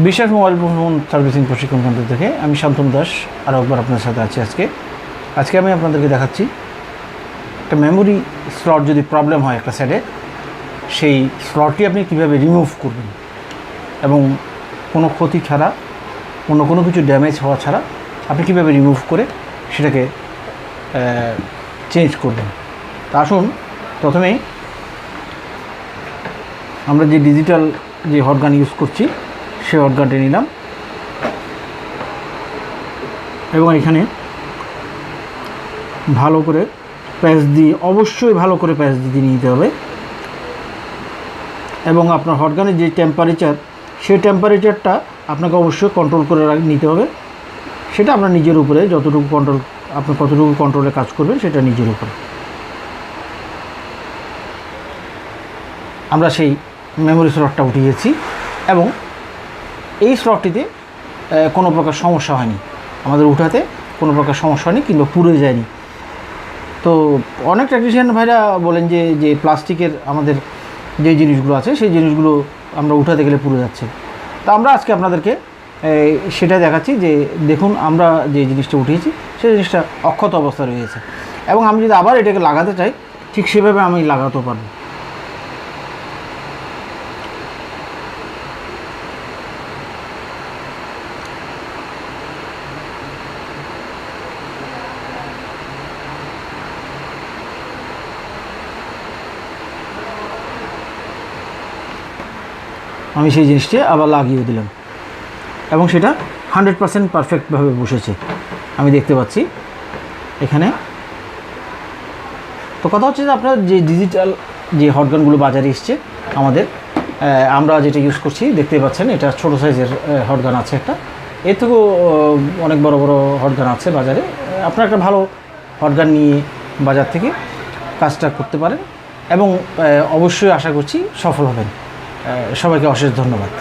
বিশ্বাস mobile phone servicing প্রশিক্ষণ কেন্দ্র থেকে আমি শান্তনু দাস আরও একবার আপনার সাথে আছি। আজকে আমি আপনাদেরকে দেখাচ্ছি একটা মেমোরি স্লট যদি প্রবলেম হয় একটা সাইডে, সেই স্লটটি আপনি কীভাবে রিমুভ করবেন এবং কোনো ক্ষতি ছাড়া, কোনো কিছু ড্যামেজ হওয়া ছাড়া আপনি কীভাবে রিমুভ করে সেটাকে চেঞ্জ করবেন। তা আসুন প্রথমেই আমরা যে ডিজিটাল যে হট গান ইউজ করছি সেই হট গানটি নিলাম এবং এখানে ভালো করে প্যাচ দিয়ে, অবশ্যই ভালো করে প্যাচ দিয়ে নিতে হবে এবং আপনার হট গানের যে টেম্পারেচার, সেই টেম্পারেচারটা আপনাকে অবশ্যই কন্ট্রোল করে নিতে হবে। সেটা আপনার নিজের উপরে, যতটুকু কন্ট্রোল, আপনি কতটুকু কন্ট্রোলে কাজ করবেন সেটা নিজের উপরে। আমরা সেই মেমোরি স্লটটা উঠিয়েছি এবং এই স্লটটিতে কোনো প্রকার সমস্যা হয়নি, আমাদের উঠাতে কোনো প্রকার সমস্যা হয়নি কিংবা পুড়ে যায়নি। তো অনেক টেকনিশিয়ান ভাইরা বলেন যে প্লাস্টিকের আমাদের যে জিনিসগুলো আছে সেই জিনিসগুলো আমরা উঠাতে গেলে পুড়ে যাচ্ছে। তা আমরা আজকে আপনাদেরকে সেটা দেখাচ্ছি যে দেখুন আমরা যে জিনিসটা উঠিয়েছি সেই জিনিসটা অক্ষত অবস্থায় রয়েছে এবং আমি যদি আবার এটাকে লাগাতে চাই ঠিক সেভাবে আমি লাগাতেও পারবো। আমি সেই জিনিসটি আবার লাগিয়ে দিলাম এবং সেটা 100% পারফেক্টভাবে বসেছে আমি দেখতে পাচ্ছি এখানে। তো কথা হচ্ছে যে আপনার যে ডিজিটাল যে হটগানগুলো বাজারে এসছে আমাদের, আমরা যেটা ইউজ করছি দেখতে পাচ্ছেন, এটা ছোটো সাইজের হটগান আছে একটা, এর থেকেও অনেক বড় বড় হটগান আছে বাজারে। আপনার একটা ভালো হটগান নিয়ে বাজার থেকে কাজটা করতে পারেন এবং অবশ্যই আশা করছি সফল হবেন। সবাইকে অশেষ ধন্যবাদ।